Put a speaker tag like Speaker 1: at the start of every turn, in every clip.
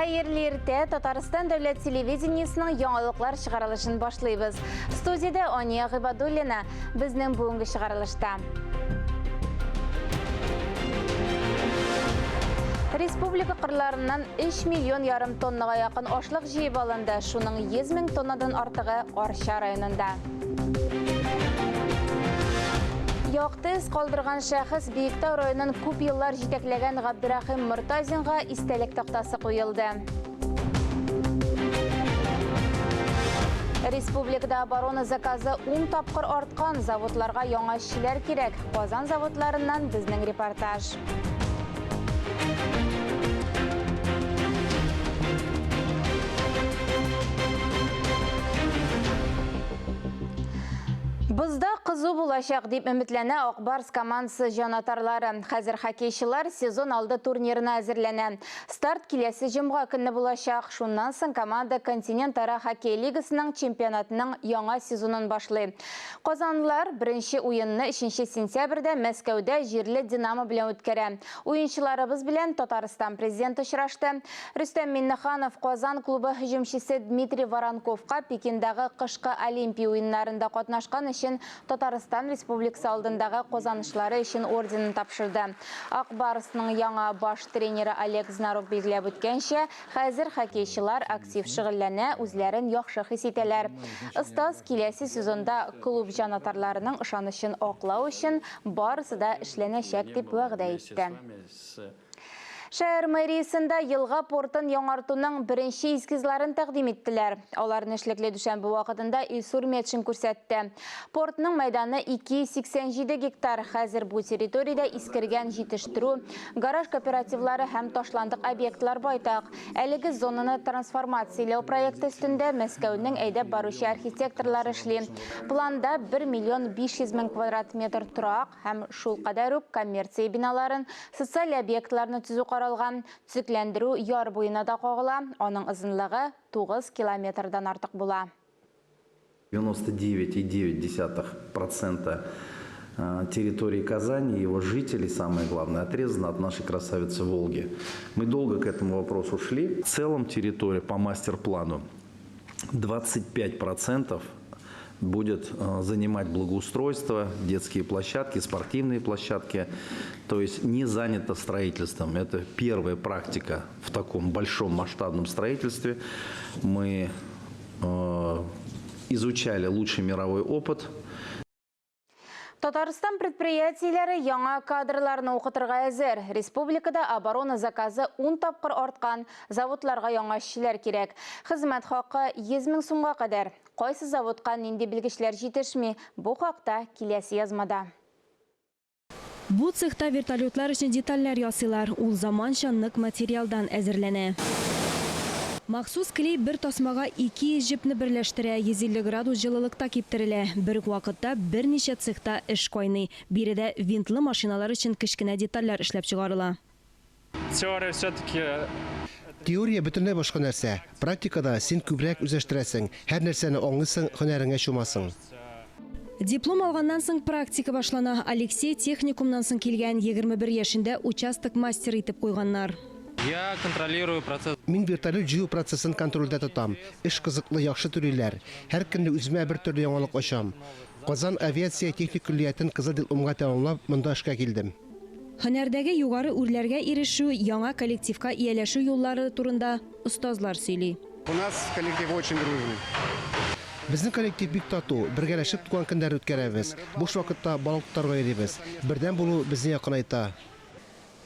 Speaker 1: Hayırlı erте, Tataristan Devlet Televizyonisining yangiliklar çıkarılışını başlayız. Studiyada Oniya G'ibadullina bizning bugungi çıkarılışta. Respublika qirlaridan 3,5 milyon tonnaga yaqin oshliq jiyib olindi. Shuning 100 ming tonnadan ortig'i Orsha rayonida. Yoqtiz qoldirgan shaxs Buyukdor rayonining ko'p yillar jetaklagan Abdurahim Murtazinga istalik taqtasi qo'yildi. Respublikada оборона zakazi 10 topqir ortgan, zavodlarga yangi ishchilar kerak. Qozon zavodlaridan bizning reportaj. Bizda qizu bo'lashaq deb umidlana Oqbars komandasi janotarlari. Hozir xokkeychilar sezon oldi turnirini hozirlana. Start kelasi jum'a kuni bo'lashaq. Shundan so'ng komanda Kontinentara xokkey ligasining chempionatining yangi sezonini boshlaydi. Qozonliklar birinchi o'yinni 3-sentyabrda Moskvada Jirli Dinamo bilan o'tkazadi. O'yinchilarimiz bilan Tatariston prezidenti uchrashdi. Rustam Minnixonov Qozon klubi hujumchisi Dmitriy Voronkovga Pekindagi qishki Olimpiya o'yinlarida qatnashgan için Tatariston Respublikasi oldinдағы qozonışları için ordenini topshirdi. Oqbarsning yangi bosh treneri Oleg Znarov belgilab o'tgancha, hozir xokkeychilar aktiv shug'ullana, o'zlarini yaxshi his etadilar. Ustoz kelasi sezonda klub janotarlarining ishonishini oqlash uchun borisida ishlanashak deb va'da etdi. Şehir meriyasında yılğa portun yanartuning birinchi eskizlarini taqdim etdiler. Onların işlikli düşen bu vaqtında Ilsur Metşin ko'rsatdi. Portning maydoni 287 gektar. Hozir bu territoriyada iskirgan yetishtiruv, garaj kooperativlari ham toshlandiq obyektlar boytaq. Eligi zonani transformatsiyalау proyekti ustida Moskvaning aydab baruvchi arxitektorlari ishli. Planda 1,5 million kvadrat metr turoq ham shul qadar kommersiya binolarin, sotsial obyektlarni tuzuq qaralgan, tüzüklendiru yor boyuna da qo'g'ila, onun uzunluğu 9 kilometrdan ortiq bo'la.
Speaker 2: 99,9% территории Казани и его жителей, самое главное, отрезано от нашей красавицы Волги. Мы долго к этому вопросу шли. В целом территория по мастер-плану 25% будет занимать благоустройство, детские площадки, спортивные площадки, то есть не занято строительством. Это первая практика в таком большом масштабном строительстве. Мы изучали лучший мировой опыт.
Speaker 1: Tatariston предприятиелері яңа кадрларны оқытырға әзір. Республикада оборона заказы 10 тапқыр артқан, заводларға яңа ішчілер керек. Хизмет хақы 100 мing сумға қадар. Қойсы заводқа ненде білгішлер жетішме, бұл хақта келесі язмада.
Speaker 3: Bu цехта вертолетлар үшін детальлар ясыйлар. Ул заманча нык материалдан әзірлене. Махсус клей bir tasmaga 2 jipni birleştirə, 150 gradus жылылыкта кептірілі. Bir вакытта бірнеше цехта іш қойны. Береде винтлы машиналар үшін кішкіне детальлар ішлеп шығарыла.
Speaker 4: Теория все-таки...
Speaker 5: Теория bütünләй башка нәрсә. Практикада син күбрәк үзләштерәсең, һәр нәрсәне аңлыйсың, һөнәреңә чумасың.
Speaker 3: Диплом алганнан соң практика башлана. Алексей техникумнан соң килгән 21 яшендә участок мастер итеп куйганнар.
Speaker 4: Я контролирую процесс.
Speaker 5: Мин вертолет җыю процессын контрольдә тотам. Эш кызыклы, яхшы төриләр. Һәр көнне үземә бер төрле яңалык ачам. Казан авиация техник күллиятен кызыл дипломга тәмамлап, монда эшкә килдем.
Speaker 3: Һөнәрдәге югары үрләргә ирешү, яңа коллективка ияләшү юллары турында устазлар сөйли.
Speaker 6: У нас коллектив очень дружный.
Speaker 5: Безнең коллектив бик тату, бергәләшеп туган көндәр үткәрәбез. Буш вакытта балык тотарга йөрибез. Бердән булу безне якынайта.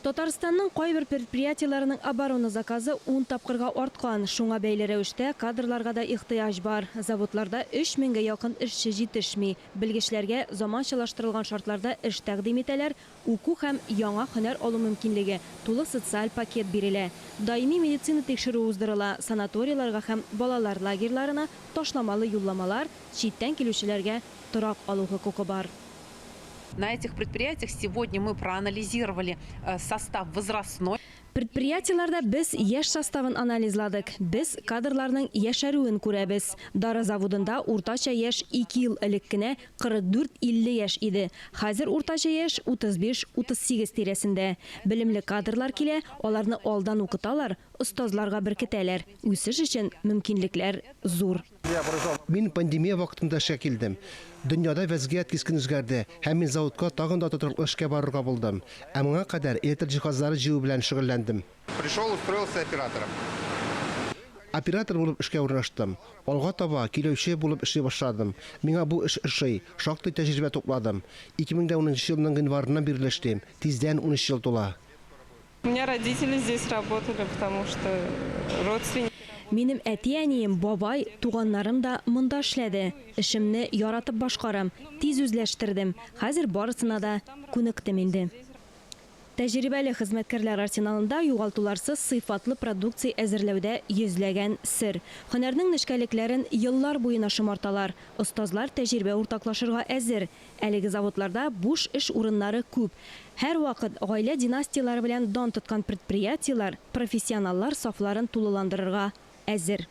Speaker 3: Татарстанның кайбер предприятиеләренең оборона заказы 10 тапкырга арткан. Шуңа бәйле рәвештә кадрларга да ихтыяҗ бар. Заводларда 3000гә якын эшче җитешми. Белгечләргә заманчалаштырылган шартларда эш тәкъдим итәләр, уку һәм яңа һөнәр алу мөмкинлеге, тулы социаль пакет бирелә. Даими медицина тикшерү уздырыла, санаторийларга һәм балалар лагерьларына ташламалы юлламалар, читтән килүчеләргә торак алу хокукы бар.
Speaker 7: На этих предприятиях сегодня мы проанализировали состав возрастной.
Speaker 3: Предприятиеларда біз яш составын анализладык. Біз кадрларның яшәруен күрәбез. Дары заводында уртача яш 2 ел элек кенә 44-50 яш иде. Хәзер уртача яш 35-38 тирәсендә. Белемле кадрлар килә, аларны алдан укыталар, остазларга беркетәләр. Үсеш өчен мөмкинлекләр зур.
Speaker 5: Мин пандемия вакытында шәкилдем. Дөньяда вазгыять кискен үзгәрде. Һәм мин заводка тагын да тотрыклы эшкә барырга булдым. Ә моңа кадәр электр җиһазлары җыю белән шөгыльләндем.
Speaker 6: Пришел, устроился оператором.
Speaker 5: Оператор булып эшкә урнаштым. Алга таба киләүче булып эшли башладым. Миңа бу эш ошый. Шактый тәҗрибә тупладым. 2010 елның январыннан бирле эшлим. Тиздән 13 ел тула.
Speaker 7: У меня родители здесь работали, потому что родственники.
Speaker 3: Минем әти-әнием, бабай, туганнарым да монда эшләде. Эшемне яратып башкарам, тиз үзләштердем. Хәзер барысына да күнектем инде. Тәҗрибәле хезмәткәрләр арсеналында югалтуларсыз сыйфатлы продукция әзерләүдә йөзләгән сер. Һөнәрнең нечкәлекләрен еллар буена шомарталар. Остазлар тәҗрибә уртаклашырга әзер. Әлеге заводларда буш эш урыннары күп. Һәр вакыт гаилә династияләре белән дан тоткан предприятиелар профессионаллар сафларын тулыландырырга әзер.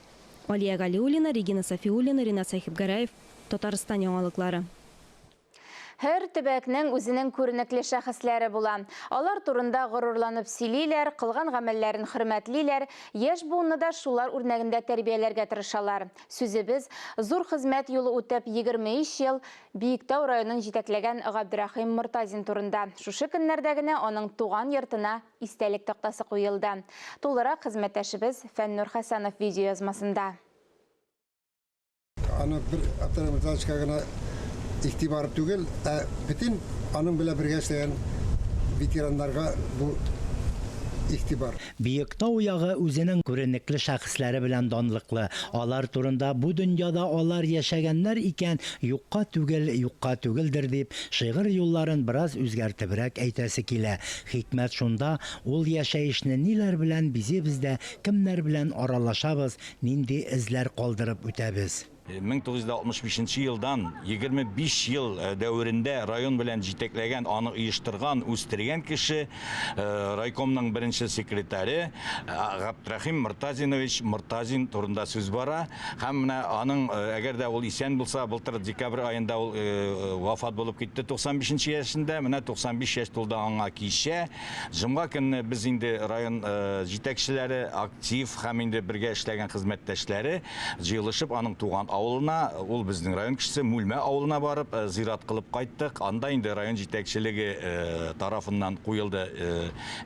Speaker 3: Алия Галиуллина, Регина Сафиуллина, Ринат Сәхипгәрәев, Татарстан яңалыклары.
Speaker 1: Һәр төбәкнең үзенең күренекле шәхесләре була. Алар турында горурланып сөйлиләр, кылган гамәлләрен хөрмәтлиләр, яшь буынны да шулар үрнәгендә тәрбияләргә тырышалар. Сүзебез зур хезмәт юлы үтеп 23 ел Биектау районын җитәкләгән Габдрахим Мортазин турында. Шушы көннәрдә генә аның туган йортына истәлек тактасы куелды. Тулырак хезмәттәшебез Фәннур Хәсәнов видеоязмасында.
Speaker 6: Аны bir Абдрахим гына ихтибар түгел, bütün аның белән бергә эшләгән ветераннарга бу ихтибар.
Speaker 8: Биектау ягы үзенең күренекле шәхесләре белән данлыклы. Алар турында бу дөньяда алар яшәгәннәр икән юкка түгелдер дип, шигырь юлларын бераз үзгәртебрәк әйтәсе килә. Хикмәт шунда, ул яшәешне ниләр белән бизебездә, кемнәр белән аралашабыз, нинди эзләр калдырып үтәбез.
Speaker 9: 1965 елдан 25 ел дәверендә район белән җитәкләгән, аны оештырган, үстергән кеше райкомның беренче секретаре Габдрахим Мортазинович Мортазин турында сүз бара. Һәм менә аның, әгәр дә ул исән булса, былтыр декабрь аенда ул вафат булып китте 95 яшендә. Менә 95 яшь тулды аңа кичә. Җомга көнне без инде район җитәкчеләре, актив һәм инде бергә эшләгән хезмәттәшләре җыелышып аның туган авылына, ул безнең район кешесе Мүлмә авылына барып зират кылып кайттык. Анда инде район җитәкчелеге тарафыннан куелды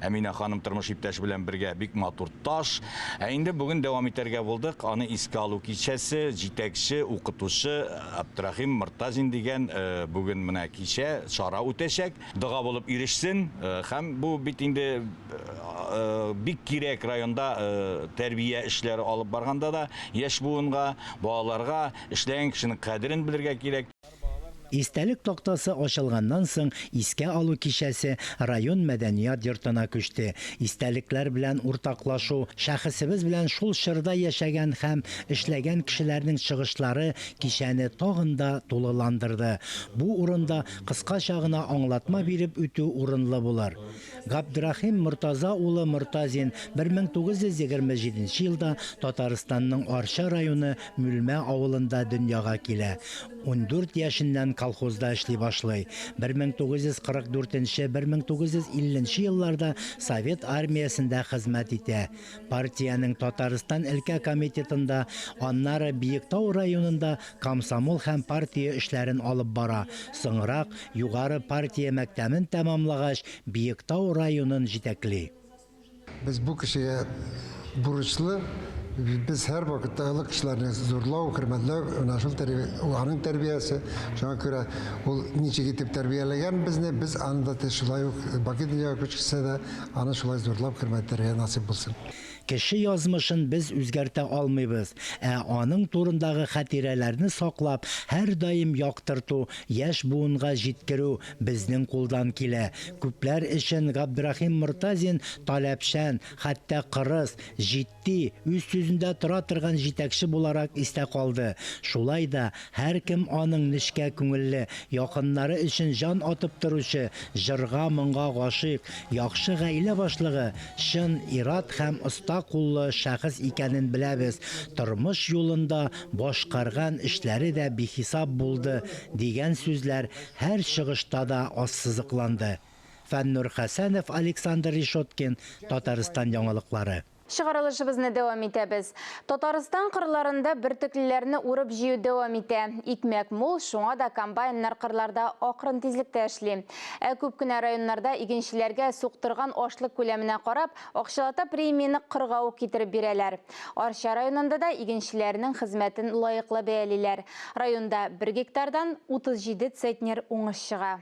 Speaker 9: Әминә ханым тормыш иптәш белән бергә бик матур таш. Инде бүген дәвам итәргә булдык. Аны искә алу кичәсе, җитәкче, укытучы Абдрахим Мортазин дигән бүген менә кичә шара үтәчәк. Дога булып ирешсен һәм бу бит инде бик кирәк районда тәрбия эшләре алып барганда да яшь буынга, балаларга эшләгән кешенең кадерен белергә кирәк.
Speaker 8: Истәлек тактасы ачылганнан соң искә алу кичәсе район мәдәният йортына күчте. Истәлекләр белән уртаклашу, шәхесебез белән шул чорда яшәгән һәм эшләгән кешеләрнең чыгышлары кичәне тагын да тулыландырды. Бу урында кыскача гына аңлатма биреп үтү урынлы булыр. Габдрахим Мортаза улы Мортазин 1927 елда Татарстанның Арча районы Мүлмә авылында дөньяга килә. 14 яшеннән колхозда эшли башлый. 1944-1950 елларда Совет армиясында хезмәт итә. Партияның Татарстан өлкә комитетында, аннары Биектау районында комсомол һәм партия эшләрен алып бара. Соңрак югары партия мәктәбен тәмамлагач, Биектау районын җитәкли.
Speaker 6: Без бу кешегә бурычлы. Biz her vakitte ılık işlerini zorlav, hürmetlov, aның terbiyesi. Şuna göre o niçe gidip terbiyelegen biz anında şulay Bakı dünya küçükse de anı şulay zorlav, hürmetlerine nasip bulsun.
Speaker 8: Кеше язмышын без үзгәртә алмыйбыз, аның турындагы хатирәләрне саклап, һәр даим яктырту, яшь буынга җиткерү безнең кулдан килә. Күпләр өчен Габдрахим Муртазин таләпчән, хәтта кырыс, җитди, үз сүзендә тора торган җитәкче буларак истә калды. Шулай да һәркем аның нечкә күңелле, якыннары өчен жан атып торучы, җырга моңга гашыйк, яхшы гаилә башлыгы, чын ират һәм оста куллы шәхес икәнен беләбез. Тормыш юлында башкарган эшләре дә бихисап булды дигән сүзләр һәр чыгышта да ассызыкланды. Фәннур Хәсәнов, Александр Решоткин, Татарстан яңалыклары.
Speaker 1: Шығарылышыбызны дәвам итәбез. Татарстан қырларында бертөклеләрне урып җыю дәвам итә. Икмәк мул, шуңа да комбайннар кырларда акрын тизлектә эшли. Күп кенә районнарда игенчеләргә суктырган ашлык күләменә карап, акчалата премияны кырга ук китереп бирәләр. Арча районында да игенчеләрнең хезмәтен лаеклы бәялиләр. Районда 1 гектардан 37 центнер уңыш чыга.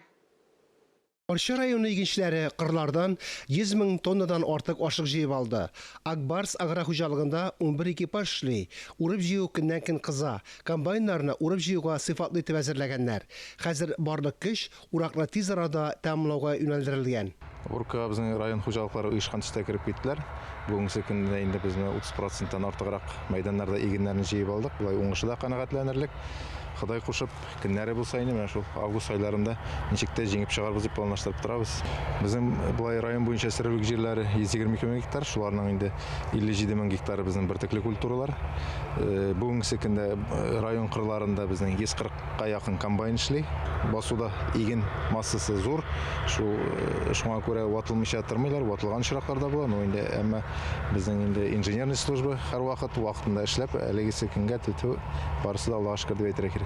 Speaker 5: Арча районы игенчеләре кырлардан 100 000 тоннадан артык ашык җыеп алды. Акбарс агрохуҗалыгында 11 экипаж эшли. Урып җыю көннән-көн кыза. Комбайннарны урып җыюга сыйфатлы итеп әзерләгәннәр. Хәзер барлык көч уракны тиз арада тәмамлауга юнәлдерелгән.
Speaker 10: Урка безнең район хуҗалыклары оешкан төстә кирип киттеләр. Бүгенге көндә инде без 30%-тан артыграк мәйданнарда игеннәрне җыеп алдык. Булай уңышы да канәгатьләнерлек. Ходай кушып, көннәре булса инде, менә шул август айларында ничек тә җиңеп чыгарбыз дип планлаштырып торабыз. Безнең булай район буенча серлек җирләре 122 000 гектар, шуларның инде 57 000 гектары безнең бертөкле культуралар. Бүгенге көндә район кырларында безнең 140-ка якын комбайн эшли. Басуда иген массасы зур. Шуңа күрә ватылмыйча тормыйлар, ватылган очраклар да була. Но инде әмма безнең инде инженерный служба һәрвакыт вакытында эшләп, әлеге көнгә тетү барысы да Аллаһка шөкер дип әйтергә кирәк.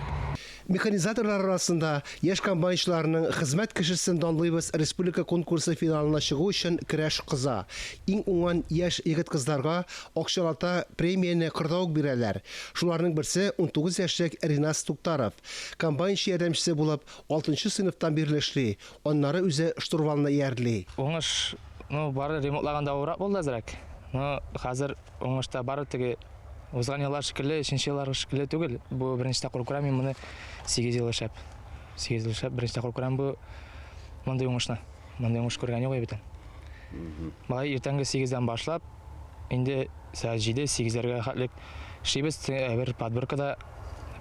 Speaker 5: Механизаторлар арасында яшь комбайнчыларның хезмәт кешесен данлыйбыз республика конкурсы финалына чыгу өчен көрәш кыза. Иң уңган яшь егет-кызларга акчалата премияны кырда ук бирәләр. Шуларның берсе 19 яшьлек Ринас Туктаров. Комбайнчы ярдәмчесе булып 6-нчы сыйныфтан бирле эшли. Аннары үзе штурвалны иярли.
Speaker 4: Уңыш, бары ремонтлаганда авырак булды әзрәк. Хәзер уңышта бары теге узган еллар шикелле, 3нче еллар шикелле түгел. Бу беренче тапкыр күрәм мин моны 8 ел эшләп. 8 ел эшләп беренче тапкыр күрәм бу мондай уңышны. Мондай уңыш күргән юк бит. Бай иртәнге 8-дән башлап, инде сәгать 7-8-ләргә хәтлек эшлибез. Бер подборкада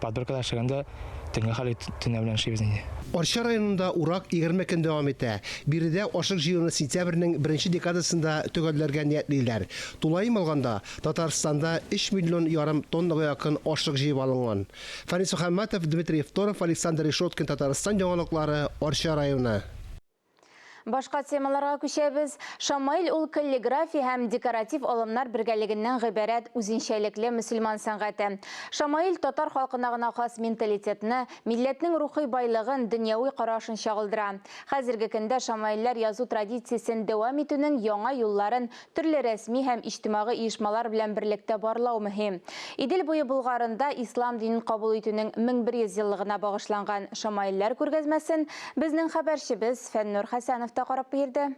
Speaker 4: эшләгәндә төнге хәле төнлә белән эшлибез инде.
Speaker 5: Арча районында урак 20 көн дәвам итә. Биредә ашык җыюны сентябрьнең 1 декадасында төгәлләргә ниятлиләр. Тулайым алганда Татарстанда 3,5 миллион тоннага якын ашык җыеп алынган. Фанис Мөхәммәтов, Дмитрий Евторов, Александр Решоткин, Татарстан яңалыклары, Арча районы.
Speaker 1: Башка темаларга күчәбез. Шамаил ул каллиграфия һәм декоратив алымнар бергәлегеннән гыйбарәт үзенчәлекле мөселман сәнгате. Шамаил татар халкына гына хас менталитетны, милләтнең рухи байлыгын, дөньяви карашын чагылдыра. Хәзерге көндә шамаилләр язу традициясен дәвам итүнең яңа юлларын төрле рәсми һәм иҗтимагый оешмалар белән берлектә барлау мөһим. Идел буе Булгарында ислам динен кабул итүнең 1100 еллыгына багышланган шамаилләр күргәзмәсен безнең хәбәрчебез Фәннур Хәсәнов карап бирде.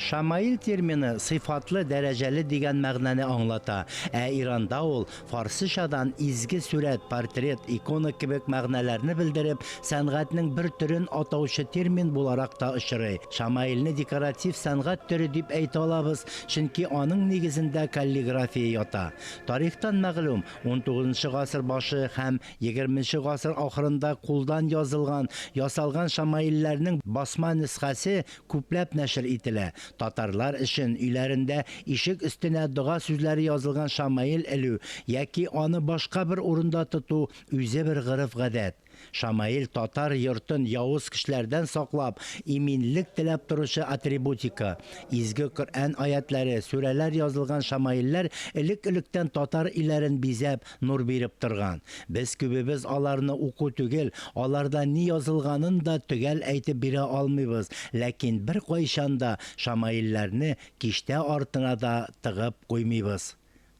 Speaker 8: Шамаил термины сыйфатлы дәрәҗәле дигән мәгънәне аңлата. Иранда ул фарсычадан изге сүрәт, портрет, икона кебек мәгънәләрне белдереп, сәнгатьнең бер төрен атаучы термин буларак та очрый. Шамаилне декоратив сәнгать төре дип әйтә алабыз, чөнки аның нигезендә каллиграфия ята. Тарихтан мәгълүм, 19 гасыр башы һәм 20 гасыр ахырында кулдан язылган, ясалган шамаилләрнең басма нөсхәсе күпләп нәшр ителә. Татарлар өчен өйләрендә ишек өстенә дуга сүзләре язылган шамаил элү яки аны башка бер урында тоту үзе бер гырыф гадәт. Шамаил татар йортын явыз кешеләрдән саклап, иминлек теләп торучы атрибутика. Изге Коръән аятлары, сүрәләр язылган шамаилләр элек-электән татар илләрен бизәп, нур биреп торган. Без күбебез аларны уку түгел, аларда ни язылганын да төгәл әйтеп бирә алмыйбыз, ләкин бер кайчанда шамаилләрне киштә артына да тыгып куймыйбыз.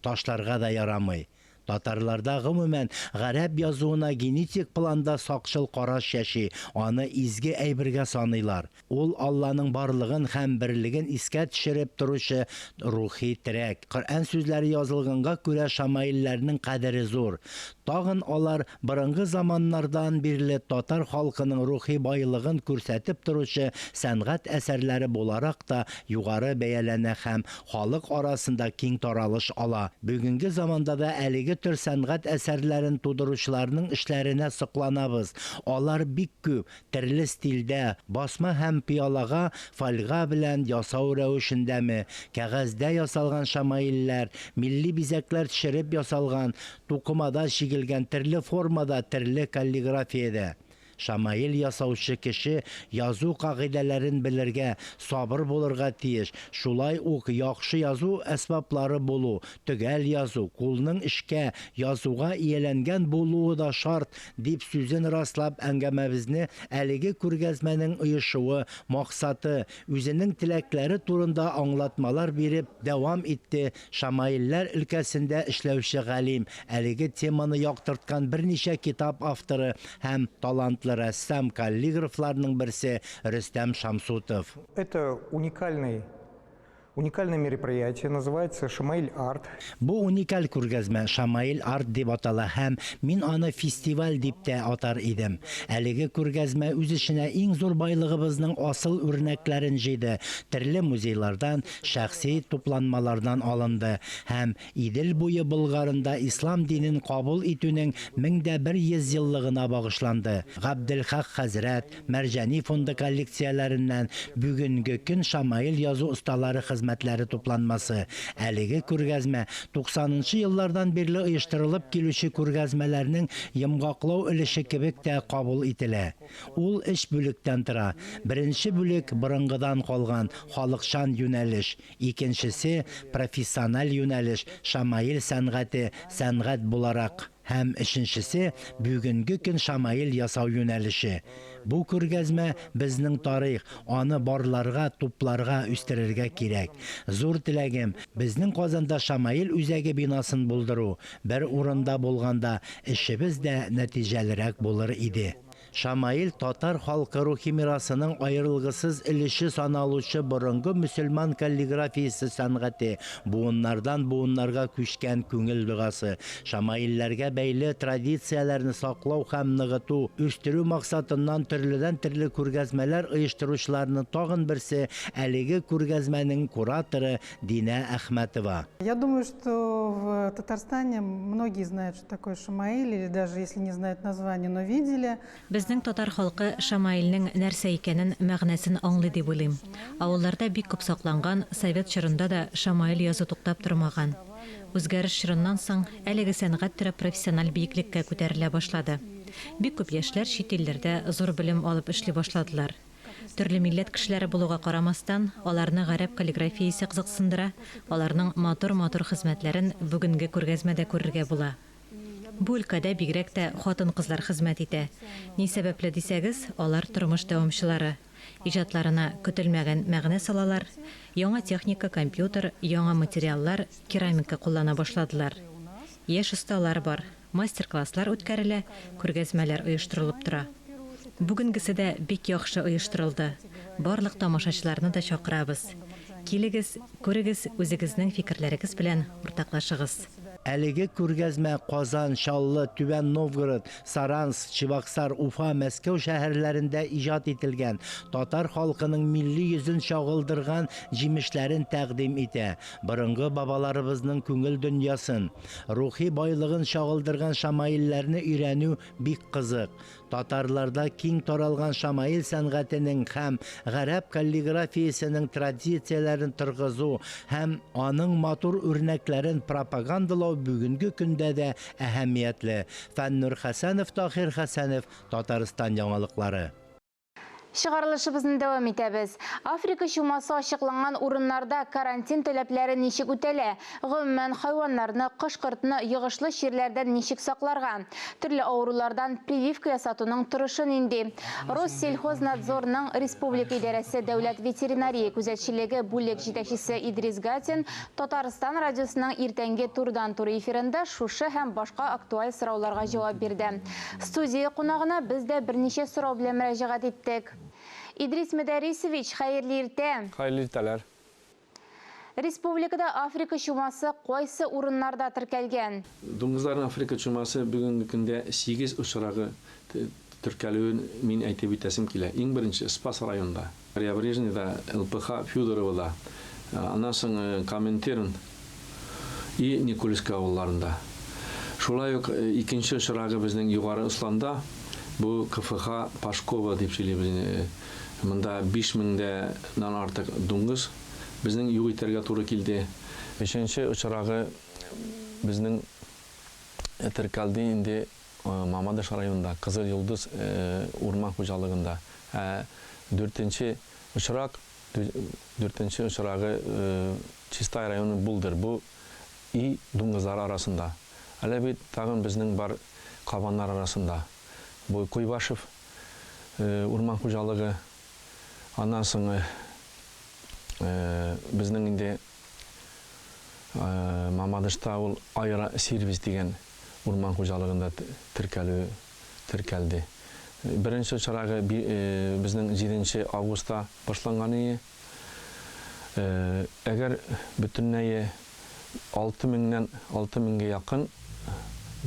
Speaker 8: Ташларга да ярамый. Татарларда гомумән гарәп язуына генетик планда сакчыл караш яши, аны изге әйбергә саныйлар. Ул Алланың барлыгын һәм берлеген искә төшереп торучы рухи терәк. Коръән сүзләре язылганга күрә шамаилләрнең кадере зур. Тагын алар борынгы заманнардан бирле татар халкының рухи байлыгын күрсәтеп торучы сәнгать әсәрләре буларак та югары бәяләнә һәм халык арасында киң таралыш ала. Бүгенге заманда да әлеге төр сәнгать әсәрләрен тудыручыларның эшләренә сокланабыз. Алар бик күп, төрле стильдә, басма һәм пиалага, фольга белән ясау рәвешендәме, кәгазьдә ясалган шамаилләр, милли бизәкләр төшереп ясалган, тукымада чигелгән төрле формада, төрле каллиграфиядә. Шамаил ясаучы кеше язу кагыйдәләрен белергә, сабыр булырга тиеш. Шулай ук яхшы язу әсбаплары булу, төгәл язу, кулның эшкә, язуга ияләнгән булуы да шарт, дип сүзен раслап әңгәмәбезне әлеге күргәзмәнең оешуы, максаты, үзенең теләкләре турында аңлатмалар биреп дәвам итте. Шамаилләр өлкәсендә эшләүче галим, әлеге теманы яктырткан берничә китап авторы һәм талантлы рәссам каллиграфларның берсе Рөстәм Шамсутов.
Speaker 11: Это уникальное мероприятие, называется «Шамаил арт».
Speaker 8: Бу уникаль күргәзмә Шамаил арт дип атала һәм мин аны фестиваль дип тә атар идем. Әлеге күргәзмә үз эшенә иң зур байлыгыбызның асыл үрнәкләрен җыйды. Төрле музейлардан, шәхси тупланмалардан алынды һәм Идел буе Болгарында ислам динен кабул итүнең 1100 еллыгына багышланды. Габделхак хәзрәт, Мәрҗани фонды коллекцияләреннән бүгенге көн Шамаил язу осталары хезмәтләре тупланмасы. Әлеге күргәзмә 90нчы еллардан бирле оештырылып килүче күргәзмәләрнең йомгаклау өлеше кебек тә кабул ителә. Ул 3 бүлектән тора. Беренче бүлек борынгыдан калган халыкчан юнәлеш, икенчесе профессиональ юнәлеш, Шамаил сәнгате, сәнгать буларак. Һәм өченчесе бүгенге көн Шамаил ясау юнәлеше. Бу күргәзмә безнең тарих, аны барларга, тупларга үстерергә кирәк. Зур теләгем безнең Казанда Шамаил үзәге бинасын булдыру. Бер урында булганда эшебез дә нәтиҗәлерәк булыр иде. Шамаил татар халкы рухи мирасының аерылгысыз өлеше саналучы борынгы мөселман каллиграфиясе сәнгате, буыннардан буыннарга күчкән күңел дугасы. Шамаилләргә бәйле традицияләрне саклау һәм ныгыту, үстерү максатыннан төрледән төрле күргәзмәләр оештыручыларның тагын берсе әлеге күргәзмәнең кураторы Динә Әхмәтова.
Speaker 12: Я думаю, что в Татарстане многие знают, что такое Шамаил, или даже если не знают название, но видели.
Speaker 3: Безнең татар халкы Шамаилнең нәрсә икәнен, мәгънәсен аңлый дип уйлыйм. Авылларда бик күп сакланган, совет чорында да Шамаил язу туктап тормаган. Үзгәреш чорыннан соң әлеге сәнгать түрі профессиональ биеклеккә күтәрелә башлады. Бик күп яшьләр чит илләрдә зур белем алып эшли башладылар. Төрле милләт кешеләре булуга карамастан, аларны гарәп каллиграфиясе кызыксындыра, аларның матур хезмәтләрен бүгенге күргәзмәдә күрергә була. Бу өлкәдә бигрәк тә хатын-кызлар хезмәт итә. Ни сәбәпле дисәгез, алар тормыш дәвамчылары. Иҗатларына көтелмәгән мәгънә салалар, яңа техника, компьютер, яңа материаллар, керамика куллана башладылар. Яшь осталар бар, мастер-класслар үткәрелә, күргәзмәләр оештырылып тора. Бүгенгесе дә бик яхшы оештырылды. Барлык тамашачыларны да чакырабыз. Килегез, күрегез, үзегезнең фикерләрегез белән уртаклашыгыз.
Speaker 8: Әлеге күргәзмә Казан, Чаллы, Түбән Новгород, Саранск, Чебоксар, Уфа, Мәскәү шәһәрләрендә иҗат ителгән, татар халкының милли йөзен чагылдырган җимешләрен тәкъдим итә. Борынгы бабаларыбызның күңел дөньясын, рухи байлыгын чагылдырган шамаилләрне өйрәнү бик кызык. Татарларда киң таралган Шамаил сәнгатенең һәм гарәп каллиграфиясенең традицияләрен торгызу һәм аның матур үрнәкләрен пропагандалау саклау бүгенге көндә дә әһәмиятле. Фәннур Хәсәнов, Тахир Хәсәнов, Татарстан яңалыклары.
Speaker 1: Шығарылышыбызны дәвам итәбез. Африка чумасы ашыкланган урыннарда карантин таләпләре ничек үтәлә? Гомумән хайваннарны, кош-кортны йогышлы чирләрдән ничек сакларга? Төрле авырулардан прививка ясатуның торышын инде. Россельхознадзорның республика идарәсе дәүләт ветеринария күзәтчелеге бүлек җитәкчесе Идрис Гатин Татарстан радиосының иртәнге турдан-тур эфирында шушы һәм башка актуаль сорауларга җавап бирде. Студия кунагына без дә берничә сорау белән мөрәҗәгать иттек. Идрис Медарисович, хәерле иртә.
Speaker 13: Хәерле иртәләр.
Speaker 1: Республикада Африка чумасы кайсы урыннарда теркәлгән?
Speaker 13: Дуңгызларның Африка чумасы бүгенге көндә 8 очрагы теркәлүен мин әйтеп үтәсем килә. Иң беренче Спас районында, Преобрежныйда, ЛПХ Фюдоровода, аннан соң Коминтерн и Никольский авылларында. Шулай ук икенче очрагы безнең Югары Усланда, бу КФХ Пашкова дип сөйләйбез. Монда 5000-дән артык дуңгыз безнең юк итәргә туры килде. Бишенче очрагы безнең теркәлде инде Мамадыш районында, Кызыл Йолдыз урман хуҗалыгында. Дүртенче очрагы Чистай районы булдыр. Бу и дуңгызлар арасында. Әле бит тагын безнең бар кабаннар арасында. Бу Куйбашев урман хуҗалыгы. Аннан соң безнең инде Мамадышта ул Айра сервис дигән урман хуҗалыгында теркәлде. Беренче очрагы безнең 7 августта башланган иде. Әгәр бөтенләй 6000-га якын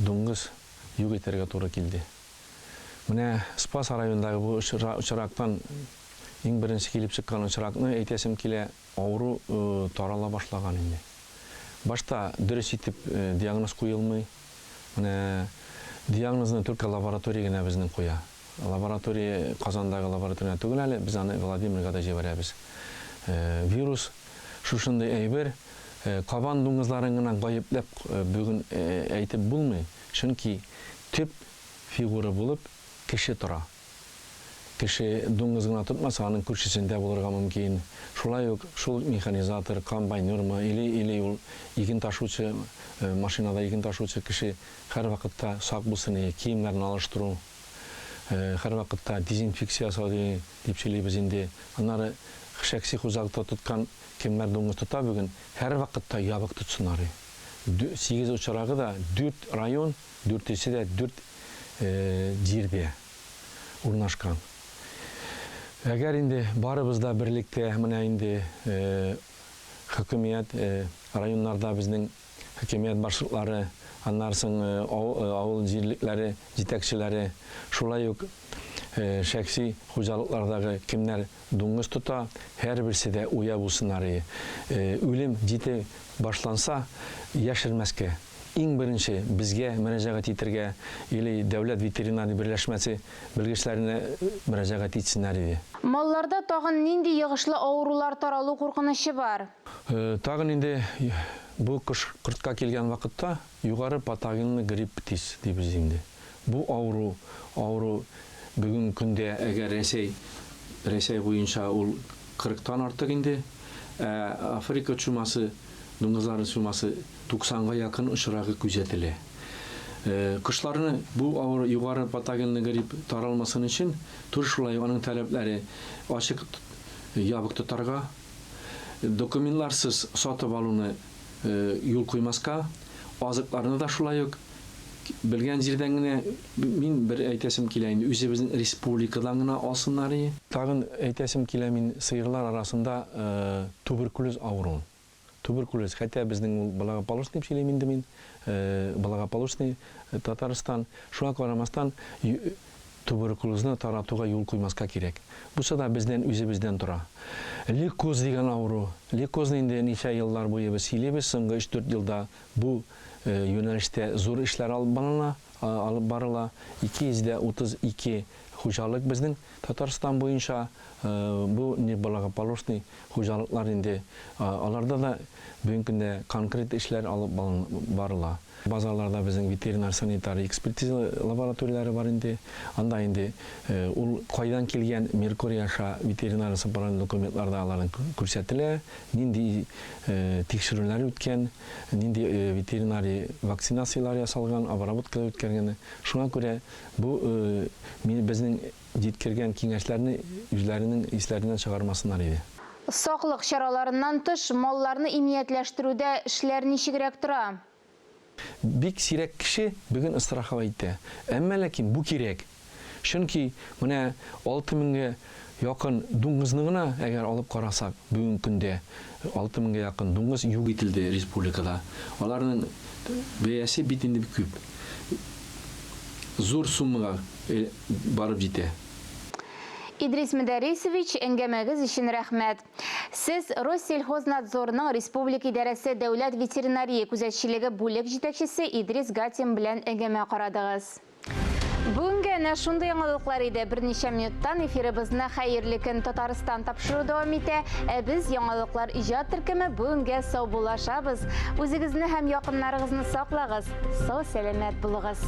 Speaker 13: дуңгыз юк итәргә туры килде. Менә Спас районындагы бу очрактан иң беренче килеп чыккан очракны әйтәсем килә, авыру тарала башлаган инде. Башта дөрес итеп диагноз куелмый. Менә диагнозны только лабораториягә безнең куя. Лаборатория Казандагы лаборатория түгел әле, без аны Владимирга да җибәрәбез. Вирус шушындай әйбер, кабан дуңгызларын гына гаепләп бүген әйтеп булмый. Чөнки төп фигура булып кеше тора. Кеше дуңгыз гына тотмаса, аның күршесендә булырга мөмкин. Шулай ук шул механизатор, комбайнермы или ул иген ташучы, машинада иген ташучы кеше һәр вакытта сак булсын, киемнәрен алыштыру, һәр вакытта дезинфекция ясау дип сөйлибез инде. Аннары шәхси хуҗалыкта тоткан кемнәр дуңгыз тота бүген һәр вакытта ябык тотсыннар. 8 очрагы да 4 район, 4-се дә 4 җирдә урнашкан. Әгәр инде барыбыз да берлектә, менә инде хөкүмәт районнарда безнең хөкүмәт башлыклары, аннан соң авыл җирлекләре җитәкчеләре, шулай ук шәхси хуҗалыклардагы кемнәр дуңгыз тота, һәр берсе дә уя булсыннар. Үлем җите башланса, яшермәскә. Иң беренче безгә мөрәҗәгать итәргә или дәүләт ветеринария берләшмәсе белгечләренә мөрәҗәгать итсеннәр иде.
Speaker 1: Малларда тагын нинди йогышлы авырулар таралу куркынычы бар?
Speaker 13: Тагын инде бу кортка килгән вакытта югары патогенлы грипп тиз дибез инде. Бу авыру бүген көндә әгәр Рәсәй буенча ул 40-тан артык инде. Африка чумасы, дуңгызлар чумасы 90-га якын очрагы күзәтелә. Кышларны бу авыр югары патогенлы грипп таралмасын өчен шулай аның таләпләре ачык ябык тотарга, документларсыз сатып алуны юл куймаска, азыкларны да шулай ук белгән җирдән генә мин бер әйтәсем килә инде, үзебезнең республикадан гына алсыннар. Тагын әйтәсем килә мин сыерлар арасында туберкулез авыруын. Туберкулез, хотя безнең благополучный дип сөйләйм инде мин, благополучный Татарстан, шуңа карамастан туберкулезны таратуга юл куймаска кирәк. Бусы да бездән үзебездән тора. Лейкоз дигән авыру. Лейкозны инде ничә еллар буе без сөйләйбез, соңгы 3-4 елда бу юнәлештә зур эшләр алып барыла. 232 хужалык безнең Татарстан буенча бу неблагополучный хужалыклар инде аларда да бүгенге көндә конкрет эшләр алып барыла. Базарларда безнең ветеринар санитар экспертиза лабораториялары бар инде. Анда инде ул кайдан килгән Меркурий аша ветеринар сапаран документларда аларның күрсәтелә, нинди тикшерүләр үткән, нинди ветеринарий вакцинациялар ясалган, обработка үткәргән. Шуңа күрә бу безнең җиткергән киңәшләрне үзләренең исләреннән чыгармасыннар иде.
Speaker 1: Саклык чараларыннан тыш малларны иминиятләштерүдә эшләр ничегрәк тора?
Speaker 13: Бик сирәк кеше бүген ыстрахова итә. Әмма ләкин бу кирәк. Чөнки менә 6000-гә якын дуңгызны гына әгәр алып карасак, бүген көндә 6000-гә якын дуңгыз юк ителде республикада. Аларның бәясе бит инде күп. Зур суммага барып җитә.
Speaker 1: Идрис Медарисович, әңгәмәгез өчен рәхмәт. Сез Россельхознадзорның Республика идарәсе дәүләт ветеринария күзәтчелеге бүлек җитәкчесе Идрис Гатин белән әңгәмә карадыгыз. Бүгенге әнә шундый яңалыклар иде. Берничә минуттан эфирыбызны хәерле көн Татарстан тапшыру дәвам итә. Без яңалыклар иҗат төркеме бүгенгә сау булашабыз. Үзегезне һәм якыннарыгызны саклагыз. Сау сәламәт булыгыз.